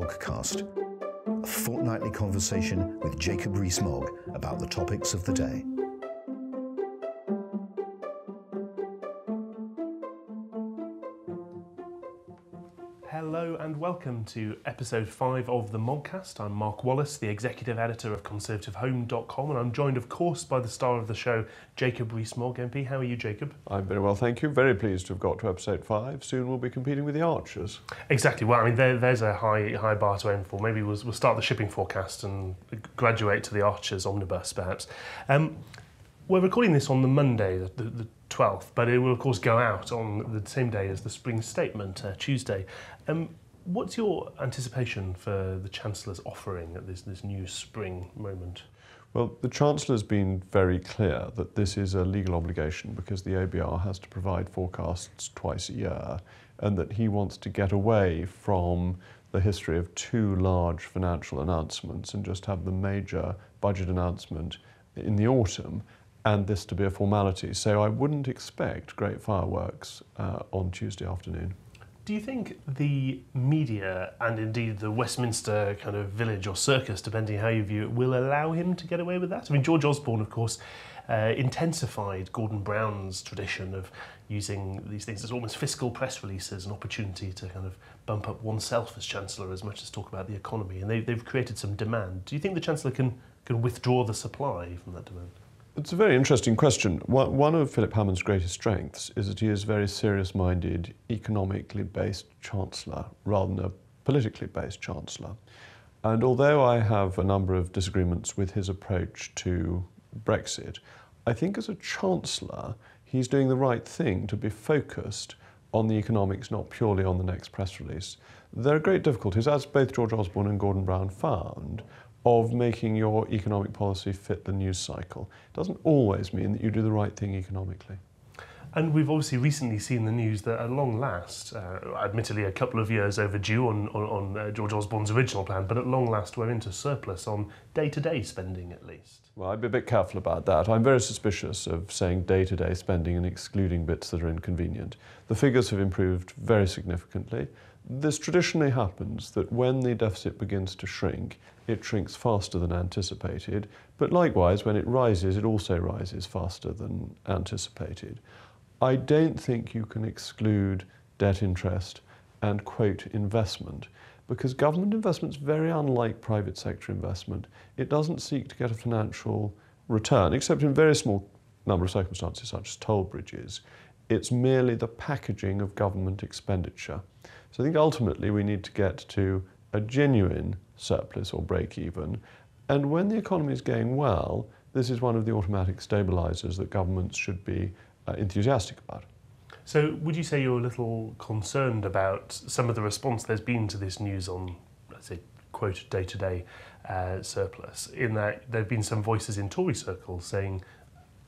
Moggcast, a fortnightly conversation with Jacob Rees-Mogg about the topics of the day. Hello and welcome to episode 5 of the Moggcast. I'm Mark Wallace, the executive editor of conservativehome.com, and I'm joined, of course, by the star of the show, Jacob Rees-Mogg, MP. How are you, Jacob? I'm very well, thank you. Very pleased to have got to episode 5. Soon we'll be competing with the Archers. Exactly. Well, I mean, there's a high bar to aim for. Maybe we'll start the shipping forecast and graduate to the Archers omnibus, perhaps. We're recording this on the Monday, the 12th, but it will, of course, go out on the same day as the Spring Statement, Tuesday. What's your anticipation for the Chancellor's offering at this new spring moment? Well, the Chancellor's been very clear that this is a legal obligation because the OBR has to provide forecasts twice a year, and that he wants to get away from the history of two large financial announcements and just have the major budget announcement in the autumn, and this to be a formality. So I wouldn't expect great fireworks on Tuesday afternoon. Do you think the media, and indeed the Westminster kind of village or circus, depending how you view it, will allow him to get away with that? I mean, George Osborne, of course, intensified Gordon Brown's tradition of using these things as almost fiscal press releases, an opportunity to kind of bump up oneself as Chancellor as much as talk about the economy, and they've created some demand. Do you think the Chancellor can withdraw the supply from that demand? It's a very interesting question. One of Philip Hammond's greatest strengths is that he is a very serious-minded, economically based Chancellor rather than a politically based Chancellor. And although I have a number of disagreements with his approach to Brexit, I think as a Chancellor he's doing the right thing to be focused on the economics, not purely on the next press release. There are great difficulties, as both George Osborne and Gordon Brown found, of making your economic policy fit the news cycle. It doesn't always mean that you do the right thing economically. And we've obviously recently seen the news that at long last, admittedly a couple of years overdue on George Osborne's original plan, but at long last we're into surplus on day-to-day spending at least. Well, I'd be a bit careful about that. I'm very suspicious of saying day-to-day spending and excluding bits that are inconvenient. The figures have improved very significantly. This traditionally happens that when the deficit begins to shrink, it shrinks faster than anticipated, but likewise, when it rises, it also rises faster than anticipated. I don't think you can exclude debt interest and quote investment, because government investment is very unlike private sector investment. It doesn't seek to get a financial return, except in a very small number of circumstances, such as toll bridges. It's merely the packaging of government expenditure. So I think ultimately we need to get to a genuine surplus or break even. And when the economy is going well, this is one of the automatic stabilisers that governments should be enthusiastic about. So would you say you're a little concerned about some of the response there's been to this news on, let's say, quote, day-to-day surplus, in that there have been some voices in Tory circles saying,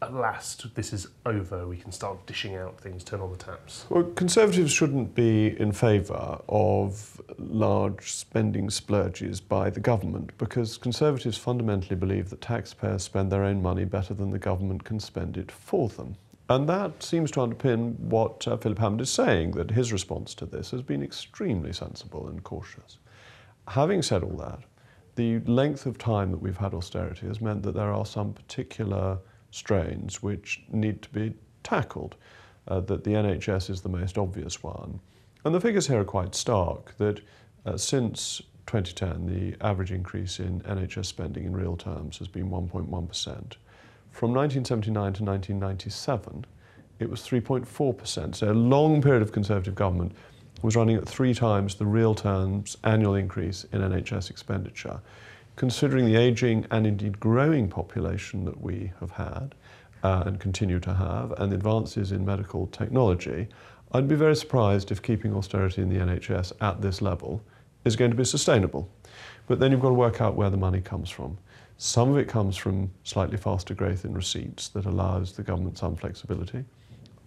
at last, this is over, we can start dishing out things, turn on the taps? Well, Conservatives shouldn't be in favour of large spending splurges by the government, because Conservatives fundamentally believe that taxpayers spend their own money better than the government can spend it for them. And that seems to underpin what Philip Hammond is saying, that his response to this has been extremely sensible and cautious. Having said all that, the length of time that we've had austerity has meant that there are some particular strains which need to be tackled, that the NHS is the most obvious one. And the figures here are quite stark, that since 2010 the average increase in NHS spending in real terms has been 1.1%. From 1979 to 1997 it was 3.4%, so a long period of Conservative government was running at 3 times the real terms annual increase in NHS expenditure. Considering the ageing and indeed growing population that we have had and continue to have, and the advances in medical technology, I'd be very surprised if keeping austerity in the NHS at this level is going to be sustainable. But then you've got to work out where the money comes from. Some of it comes from slightly faster growth in receipts that allows the government some flexibility.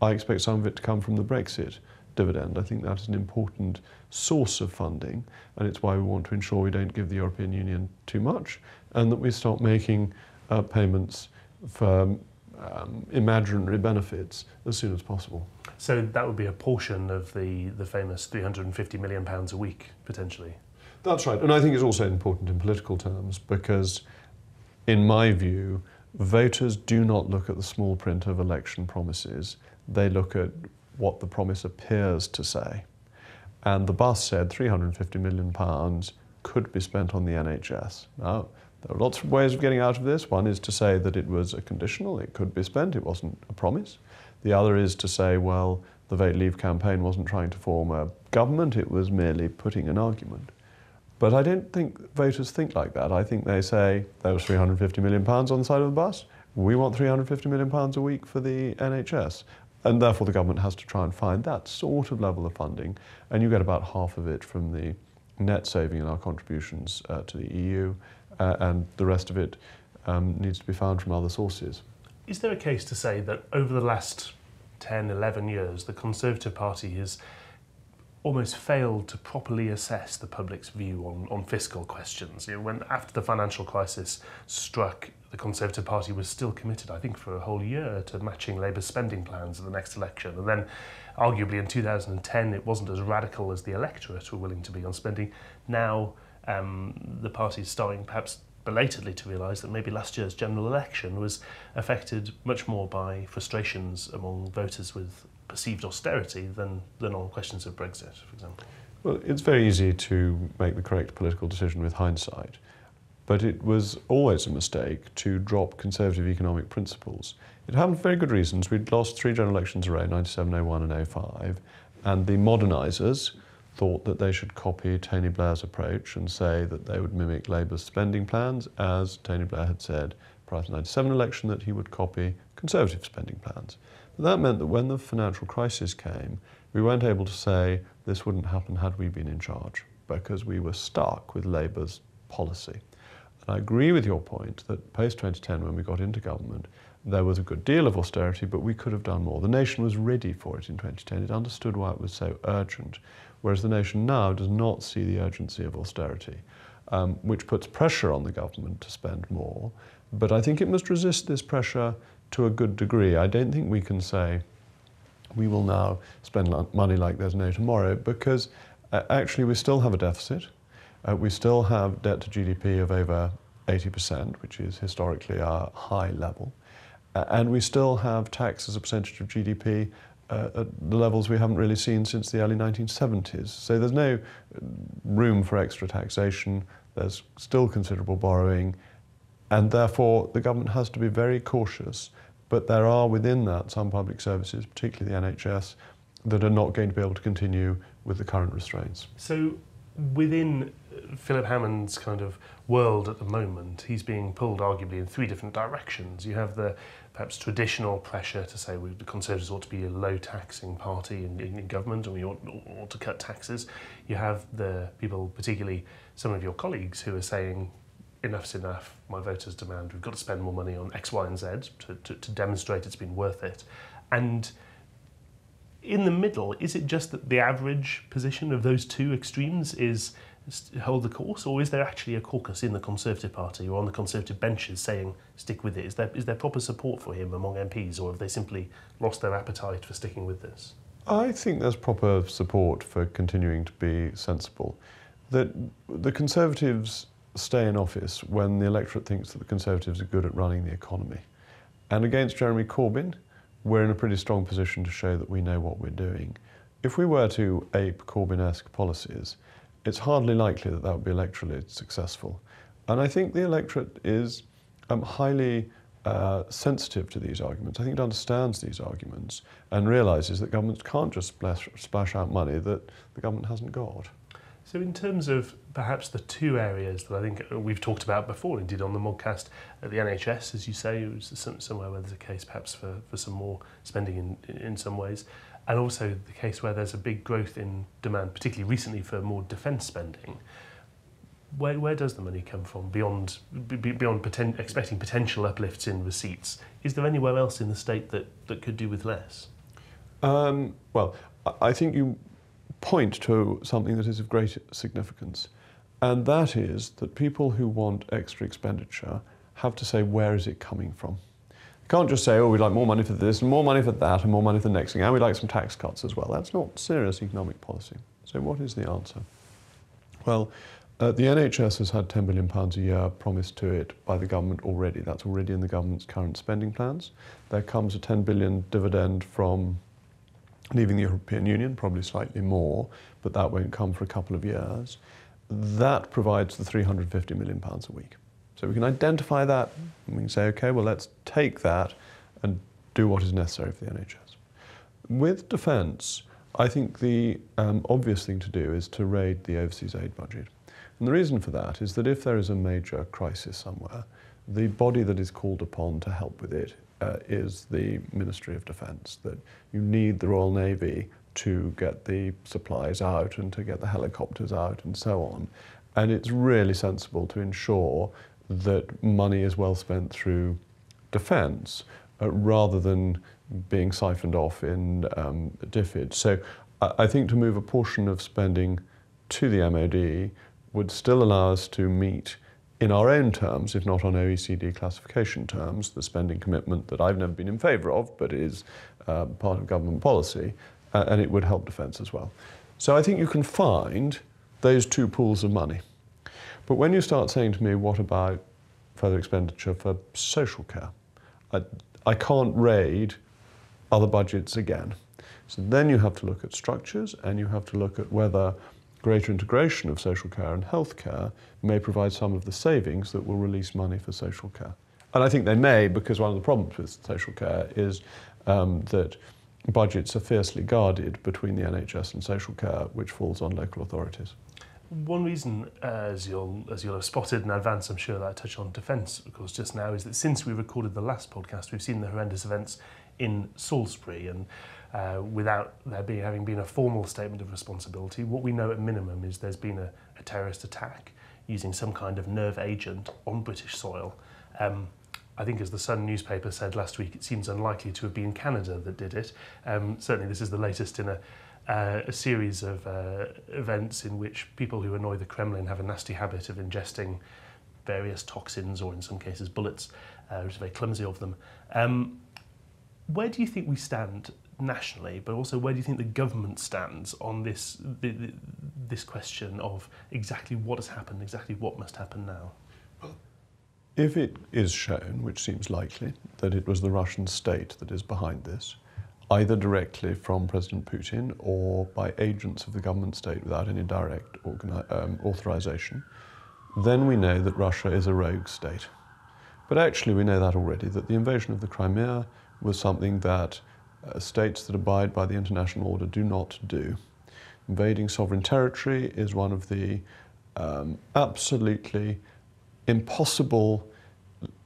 I expect some of it to come from the Brexit dividend. I think that is an important source of funding, and it's why we want to ensure we don't give the European Union too much, and that we start making payments for imaginary benefits as soon as possible. So that would be a portion of the famous £350 million a week, potentially? That's right, and I think it's also important in political terms because, in my view, voters do not look at the small print of election promises. They look at what the promise appears to say. And the bus said £350 million could be spent on the NHS. Now, there are lots of ways of getting out of this. One is to say that it was a conditional, it could be spent, it wasn't a promise. The other is to say, well, the Vote Leave campaign wasn't trying to form a government, it was merely putting an argument. But I don't think voters think like that. I think they say, there was £350 million on the side of the bus, we want £350 million a week for the NHS. And therefore the government has to try and find that sort of level of funding, and you get about half of it from the net saving in our contributions to the EU, and the rest of it needs to be found from other sources. Is there a case to say that over the last 10, 11 years, the Conservative Party has almost failed to properly assess the public's view on fiscal questions? You know, when after the financial crisis struck, the Conservative Party was still committed, I think, for a whole year to matching Labour's spending plans at the next election. And then, arguably, in 2010, it wasn't as radical as the electorate were willing to be on spending. Now, the party is starting, perhaps belatedly, to realise that maybe last year's general election was affected much more by frustrations among voters with perceived austerity than on questions of Brexit, for example. Well, it's very easy to make the correct political decision with hindsight, but it was always a mistake to drop conservative economic principles. It happened for very good reasons. We'd lost 3 general elections in a row, 97, 01 and 05, and the modernisers thought that they should copy Tony Blair's approach and say that they would mimic Labour's spending plans, as Tony Blair had said prior to the 97 election that he would copy Conservative spending plans. But that meant that when the financial crisis came, we weren't able to say this wouldn't happen had we been in charge, because we were stuck with Labour's policy. And I agree with your point that post-2010, when we got into government, there was a good deal of austerity, but we could have done more. The nation was ready for it in 2010. It understood why it was so urgent, whereas the nation now does not see the urgency of austerity, which puts pressure on the government to spend more. But I think it must resist this pressure to a good degree. I don't think we can say we will now spend money like there's no tomorrow, because actually we still have a deficit. We still have debt to GDP of over 80%, which is historically a high level. And we still have tax as a percentage of GDP at the levels we haven't really seen since the early 1970s. So there's no room for extra taxation, there's still considerable borrowing, and therefore the government has to be very cautious. But there are within that some public services, particularly the NHS, that are not going to be able to continue with the current restraints. So within Philip Hammond's kind of world at the moment, he's being pulled arguably in 3 different directions. You have the perhaps traditional pressure to say the Conservatives ought to be a low-taxing party in government, and we ought to cut taxes. You have the people, particularly some of your colleagues, who are saying, enough's enough, my voters demand, we've got to spend more money on X, Y and Z to demonstrate it's been worth it. And in the middle, is it just that the average position of those 2 extremes is hold the course, or is there actually a caucus in the Conservative Party or on the Conservative benches saying stick with it? Is there proper support for him among MPs, or have they simply lost their appetite for sticking with this? I think there's proper support for continuing to be sensible. That the Conservatives stay in office when the electorate thinks that the Conservatives are good at running the economy. And against Jeremy Corbyn, we're in a pretty strong position to show that we know what we're doing. If we were to ape Corbyn-esque policies, it's hardly likely that that would be electorally successful. And I think the electorate is highly sensitive to these arguments. I think it understands these arguments and realises that governments can't just splash out money that the government hasn't got. So in terms of perhaps the 2 areas that I think we've talked about before, indeed on the Moggcast, the NHS, as you say, it was somewhere where there's a case perhaps for some more spending in some ways, and also the case where there's a big growth in demand, particularly recently, for more defence spending. Where does the money come from, beyond expecting potential uplifts in receipts? Is there anywhere else in the state that could do with less? Well, I think you point to something that is of great significance, and that is that people who want extra expenditure have to say, where is it coming from? You can't just say, oh, we'd like more money for this and more money for that and more money for the next thing, and we'd like some tax cuts as well. That's not serious economic policy. So what is the answer? Well, the NHS has had £10 billion a year promised to it by the government already. That's already in the government's current spending plans. There comes a 10 billion dividend from leaving the European Union, probably slightly more, but that won't come for a couple of years. That provides the £350 million a week. So we can identify that and we can say, okay, well, let's take that and do what is necessary for the NHS. With defence, I think the obvious thing to do is to raid the overseas aid budget. And the reason for that is that if there is a major crisis somewhere, the body that is called upon to help with it is the Ministry of Defence, that you need the Royal Navy to get the supplies out and to get the helicopters out and so on. And it's really sensible to ensure that money is well spent through defence rather than being siphoned off in DFID. So I think to move a portion of spending to the MOD would still allow us to meet in our own terms, if not on OECD classification terms, the spending commitment that I've never been in favour of, but is part of government policy, and it would help defence as well. So I think you can find those two pools of money. But when you start saying to me, what about further expenditure for social care? I can't raid other budgets again. So then you have to look at structures, and you have to look at whether greater integration of social care and healthcare may provide some of the savings that will release money for social care. And I think they may, because one of the problems with social care is that budgets are fiercely guarded between the NHS and social care, which falls on local authorities. One reason, as you'll have spotted in advance, I'm sure, that I touched on defence, of course, just now, is that since we recorded the last podcast, we've seen the horrendous events in Salisbury, and without there having been a formal statement of responsibility, what we know at minimum is there's been a terrorist attack using some kind of nerve agent on British soil. I think, as the Sun newspaper said last week, it seems unlikely to have been Canada that did it. Certainly this is the latest in a series of events in which people who annoy the Kremlin have a nasty habit of ingesting various toxins, or in some cases bullets, which is very clumsy of them. Where do you think we stand nationally, but also where do you think the government stands on this question of exactly what has happened, exactly what must happen now? If it is shown, which seems likely, that it was the Russian state that is behind this, either directly from President Putin or by agents of the government state without any direct authorization, then we know that Russia is a rogue state. But actually we know that already, that the invasion of the Crimea was something that states that abide by the international order do not do. Invading sovereign territory is one of the absolutely impossible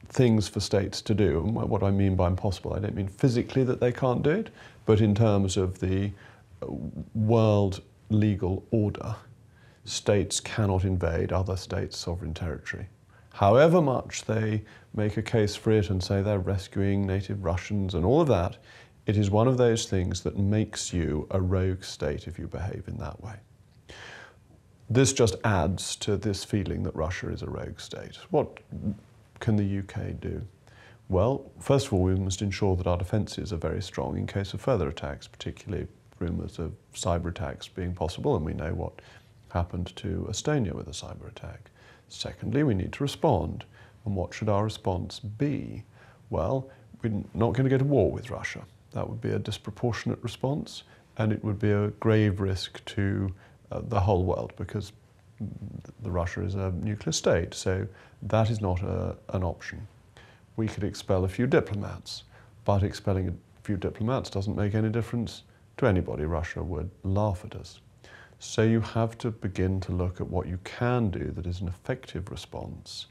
things for states to do. And what I mean by impossible, I don't mean physically that they can't do it, but in terms of the world legal order, states cannot invade other states' sovereign territory. However much they make a case for it and say they're rescuing native Russians and all of that, it is one of those things that makes you a rogue state if you behave in that way. This just adds to this feeling that Russia is a rogue state. What can the UK do? Well, first of all, we must ensure that our defences are very strong in case of further attacks, particularly rumours of cyber attacks being possible, and we know what happened to Estonia with a cyber attack. Secondly, we need to respond. And what should our response be? Well, we're not going to go to war with Russia. That would be a disproportionate response, and it would be a grave risk to the whole world, because Russia is a nuclear state, so that is not an option. We could expel a few diplomats, but expelling a few diplomats doesn't make any difference to anybody. Russia would laugh at us. So you have to begin to look at what you can do that is an effective response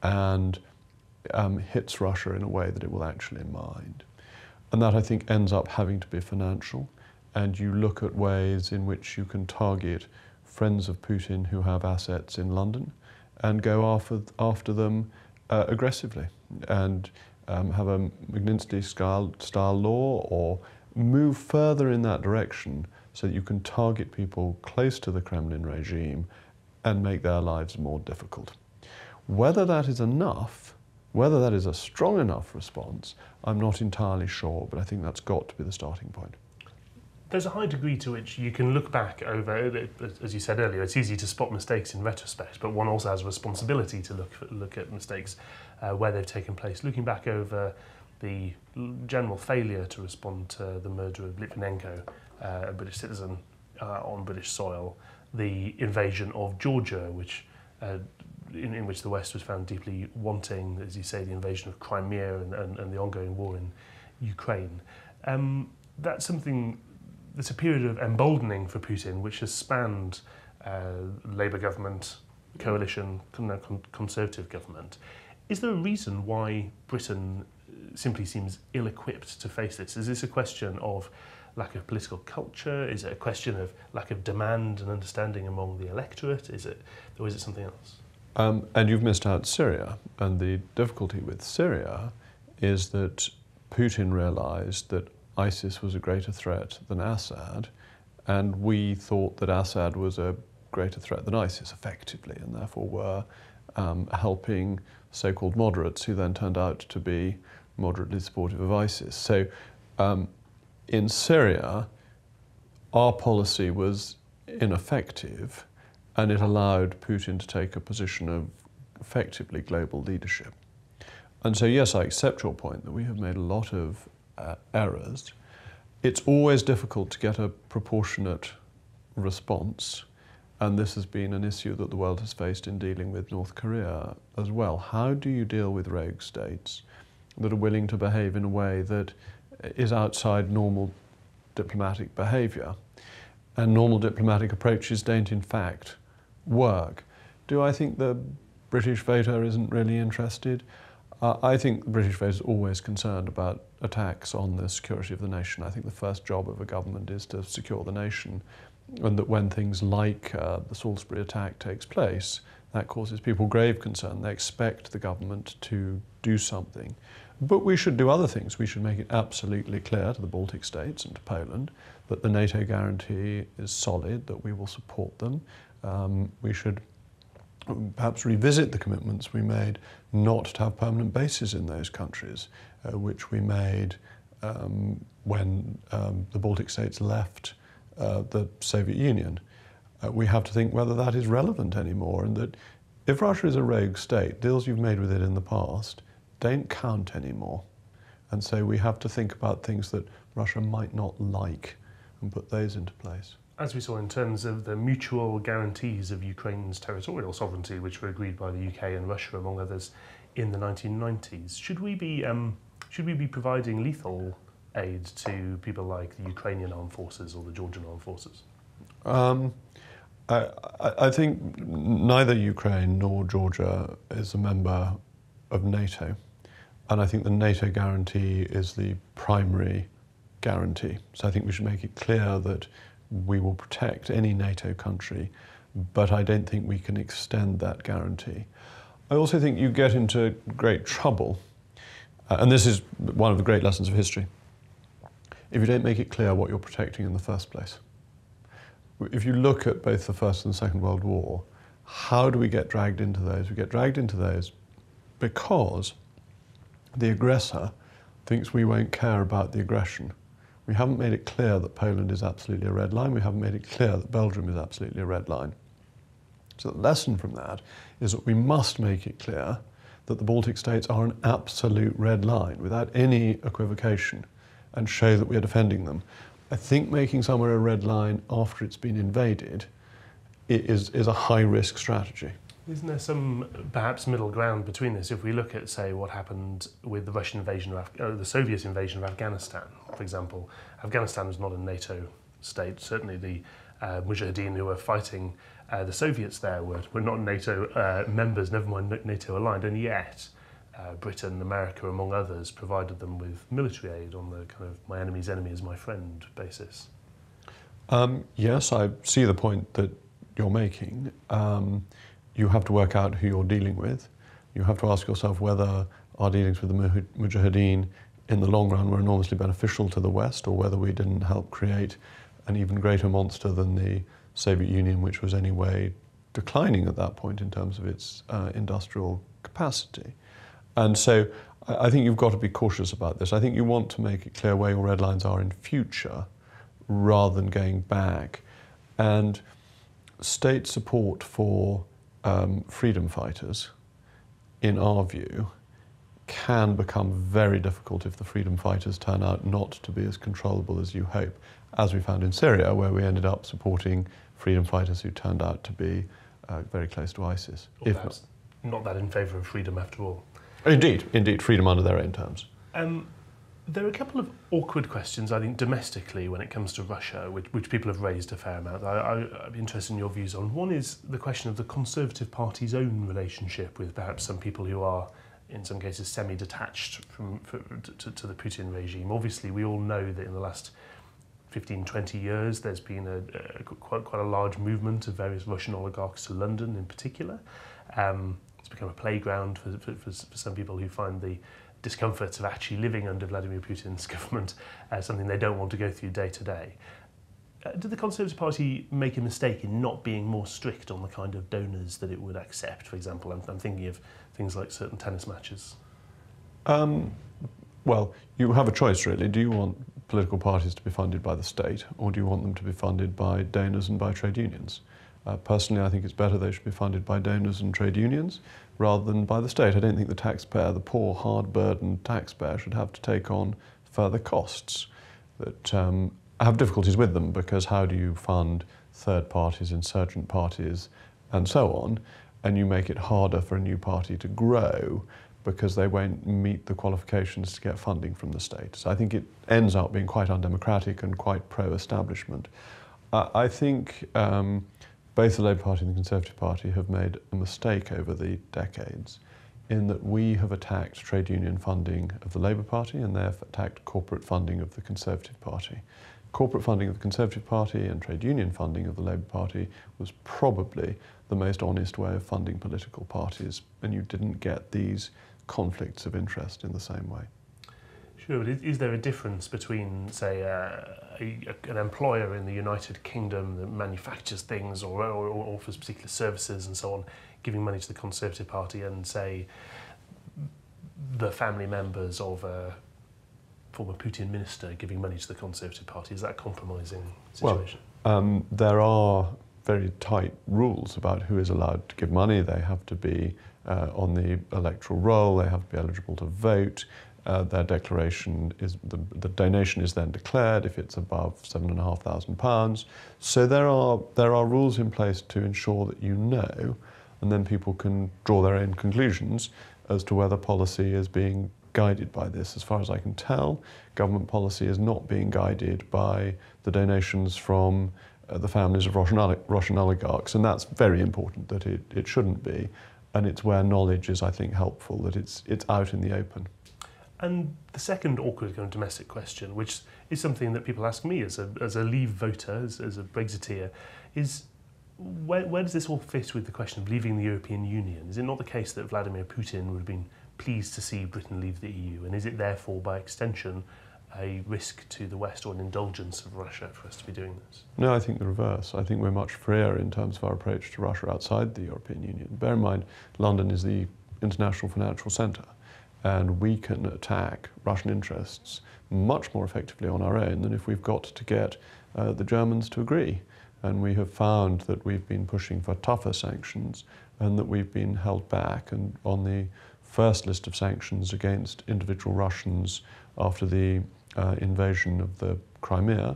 and hits Russia in a way that it will actually mind. And that, I think, ends up having to be financial. And you look at ways in which you can target friends of Putin who have assets in London and go after them aggressively and have a Magnitsky-style law, or move further in that direction so that you can target people close to the Kremlin regime and make their lives more difficult. Whether that is enough, whether that is a strong enough response, I'm not entirely sure, but I think that's got to be the starting point. There's a high degree to which you can look back over, as you said earlier, it's easy to spot mistakes in retrospect, but one also has a responsibility to look at mistakes where they've taken place. Looking back over the general failure to respond to the murder of Litvinenko, a British citizen, on British soil, the invasion of Georgia, which in which the West was found deeply wanting, as you say, the invasion of Crimea and the ongoing war in Ukraine. That's something. There's a period of emboldening for Putin, which has spanned Labour government, coalition, Conservative government. Is there a reason why Britain simply seems ill-equipped to face this? Is this a question of lack of political culture? Is it a question of lack of demand and understanding among the electorate? Or is it something else? And you've missed out Syria. And the difficulty with Syria is that Putin realised that ISIS was a greater threat than Assad, and we thought that Assad was a greater threat than ISIS, effectively, and therefore were helping so-called moderates who then turned out to be moderately supportive of ISIS. So in Syria, our policy was ineffective, and it allowed Putin to take a position of effectively global leadership. And so, yes, I accept your point that we have made a lot of errors. It's always difficult to get a proportionate response, and this has been an issue that the world has faced in dealing with North Korea as well. How do you deal with rogue states that are willing to behave in a way that is outside normal diplomatic behaviour? And normal diplomatic approaches don't in fact work. Do I think the British voter isn't really interested? I think the British voter is always concerned about attacks on the security of the nation. I think the first job of a government is to secure the nation, and that when things like the Salisbury attack takes place, that causes people grave concern. They expect the government to do something. But we should do other things. We should make it absolutely clear to the Baltic states and to Poland that the NATO guarantee is solid, that we will support them. We should perhaps revisit the commitments we made not to have permanent bases in those countries, which we made when the Baltic states left the Soviet Union. We have to think whether that is relevant anymore, and that if Russia is a rogue state, deals you've made with it in the past don't count anymore. And so we have to think about things that Russia might not like and put those into place. As we saw in terms of the mutual guarantees of Ukraine's territorial sovereignty, which were agreed by the UK and Russia, among others, in the 1990s, should we be providing lethal aid to people like the Ukrainian armed forces or the Georgian armed forces? I think neither Ukraine nor Georgia is a member of NATO, and I think the NATO guarantee is the primary guarantee. So I think we should make it clear that we will protect any NATO country, but I don't think we can extend that guarantee. I also think you get into great trouble, and this is one of the great lessons of history, if you don't make it clear what you're protecting in the first place. If you look at both the First and the Second World War, how do we get dragged into those? We get dragged into those because the aggressor thinks we won't care about the aggression. We haven't made it clear that Poland is absolutely a red line. We haven't made it clear that Belgium is absolutely a red line. So the lesson from that is that we must make it clear that the Baltic states are an absolute red line without any equivocation, and show that we are defending them. I think making somewhere a red line after it's been invaded is a high-risk strategy. Isn't there some perhaps middle ground between this? If we look at, say, what happened with the Russian invasion of the Soviet invasion of Afghanistan, for example, Afghanistan was not a NATO state. Certainly, the Mujahideen who were fighting the Soviets there were not NATO members, never mind NATO aligned, and yet Britain, America, among others, provided them with military aid on the kind of my enemy's enemy is my friend basis. Yes, I see the point that you're making. You have to work out who you're dealing with. You have to ask yourself whether our dealings with the Mujahideen in the long run were enormously beneficial to the West, or whether we didn't help create an even greater monster than the Soviet Union, which was anyway declining at that point in terms of its industrial capacity. And so I think you've got to be cautious about this. I think you want to make it clear where your red lines are in future, rather than going back. And state support for freedom fighters, in our view, can become very difficult if the freedom fighters turn out not to be as controllable as you hope, as we found in Syria, where we ended up supporting freedom fighters who turned out to be very close to ISIS. Or perhaps not that in favour of freedom after all. Indeed, freedom under their own terms. There are a couple of awkward questions, I think, domestically when it comes to Russia, which people have raised a fair amount. I'd be interested in your views on. One is the question of the Conservative Party's own relationship with perhaps some people who are, in some cases, semi-detached to the Putin regime. Obviously, we all know that in the last 15, 20 years, there's been quite a large movement of various Russian oligarchs to London in particular. It's become a playground for some people who find the discomforts of actually living under Vladimir Putin's government something they don't want to go through day to day. Did the Conservative Party make a mistake in not being more strict on the kind of donors that it would accept? For example, I'm thinking of things like certain tennis matches. Well, you have a choice, really. Do you want political parties to be funded by the state, or do you want them to be funded by donors and by trade unions? Personally, I think it's better they should be funded by donors and trade unions rather than by the state. I don't think the taxpayer, the poor, hard-burdened taxpayer, should have to take on further costs that have difficulties with them, because how do you fund third parties, insurgent parties, and so on, and you make it harder for a new party to grow because they won't meet the qualifications to get funding from the state. So I think it ends up being quite undemocratic and quite pro-establishment. I think both the Labour Party and the Conservative Party have made a mistake over the decades in that we have attacked trade union funding of the Labour Party and they've attacked corporate funding of the Conservative Party. Corporate funding of the Conservative Party and trade union funding of the Labour Party was probably the most honest way of funding political parties, and you didn't get these conflicts of interest in the same way. Sure, but is there a difference between, say, an employer in the United Kingdom that manufactures things or offers particular services and so on, giving money to the Conservative Party, and, say, the family members of a former Putin minister giving money to the Conservative Party? Is that a compromising situation? Well, there are very tight rules about who is allowed to give money. They have to be on the electoral roll, they have to be eligible to vote. Their declaration is, the donation is then declared if it's above £7,500. So there are rules in place to ensure that you know, and then people can draw their own conclusions as to whether policy is being guided by this. As far as I can tell, government policy is not being guided by the donations from the families of Russian oligarchs, and that's very important, that it shouldn't be, and it's where knowledge is, I think, helpful, that it's out in the open. And the second awkward kind of domestic question, which is something that people ask me as a Leave voter, as a Brexiteer, is where does this all fit with the question of leaving the European Union? Is it not the case that Vladimir Putin would have been pleased to see Britain leave the EU, and is it therefore, by extension, a risk to the West or an indulgence of Russia for us to be doing this? No, I think the reverse. I think we're much freer in terms of our approach to Russia outside the European Union. Bear in mind, London is the international financial centre, and we can attack Russian interests much more effectively on our own than if we've got to get the Germans to agree. And we have found that we've been pushing for tougher sanctions and that we've been held back. And on the first list of sanctions against individual Russians after the invasion of the Crimea,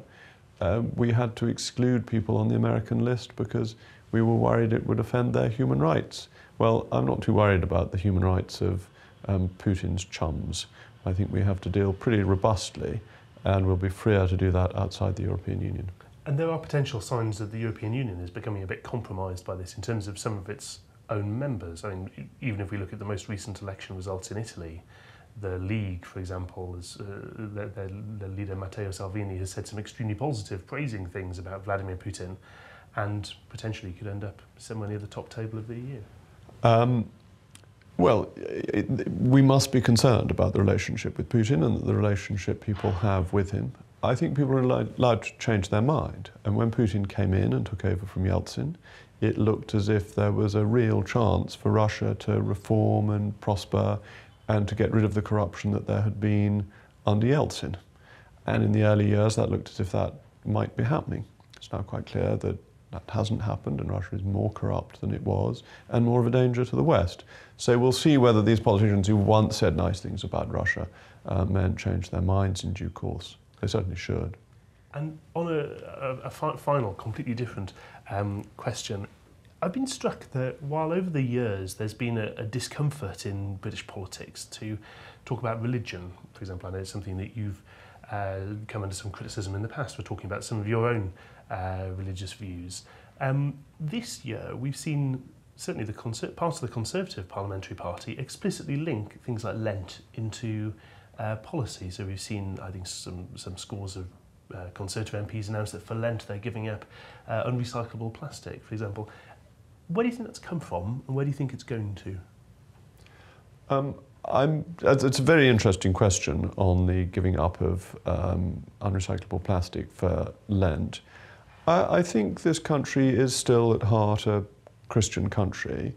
we had to exclude people on the American list because we were worried it would offend their human rights. Well, I'm not too worried about the human rights of Putin's chums. I think we have to deal pretty robustly, and we'll be freer to do that outside the European Union. And there are potential signs that the European Union is becoming a bit compromised by this in terms of some of its own members. I mean, even if we look at the most recent election results in Italy, the League, for example, their leader Matteo Salvini has said some extremely positive, praising things about Vladimir Putin, and potentially could end up somewhere near the top table of the EU. Well, we must be concerned about the relationship with Putin and the relationship people have with him. I think people are allowed to change their mind. And when Putin came in and took over from Yeltsin, it looked as if there was a real chance for Russia to reform and prosper and to get rid of the corruption that there had been under Yeltsin. And in the early years, that looked as if that might be happening. It's now quite clear that that hasn't happened, and Russia is more corrupt than it was and more of a danger to the West. So we'll see whether these politicians who once said nice things about Russia mayn't change their minds in due course. They certainly should. And on a final, completely different question, I've been struck that while over the years there's been a discomfort in British politics to talk about religion, for example, I know it's something that you've come under some criticism in the past for talking about some of your own religious views. This year we've seen certainly the part of the Conservative Parliamentary Party explicitly link things like Lent into policy. So we've seen, I think, some scores of Conservative MPs announce that for Lent they're giving up unrecyclable plastic, for example. Where do you think that's come from, and where do you think it's going to? It's a very interesting question on the giving up of unrecyclable plastic for Lent. I think this country is still at heart a Christian country,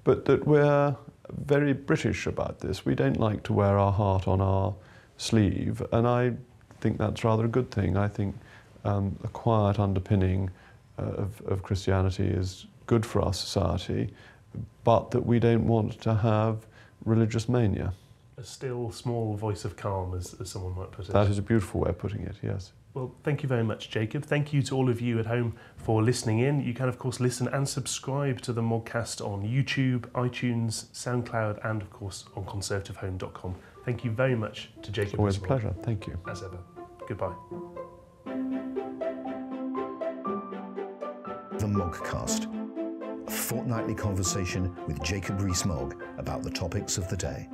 but that we're very British about this. We don't like to wear our heart on our sleeve, and I think that's rather a good thing. I think a quiet underpinning of Christianity is good for our society, but that we don't want to have religious mania. A still, small voice of calm, as someone might put it. That is a beautiful way of putting it, yes. Well, thank you very much, Jacob. Thank you to all of you at home for listening in. You can, of course, listen and subscribe to the Moggcast on YouTube, iTunes, SoundCloud, and, of course, on conservativehome.com. Thank you very much to Jacob. Always a pleasure. Thank you. As ever. Goodbye. The Moggcast, a fortnightly conversation with Jacob Rees-Mogg about the topics of the day.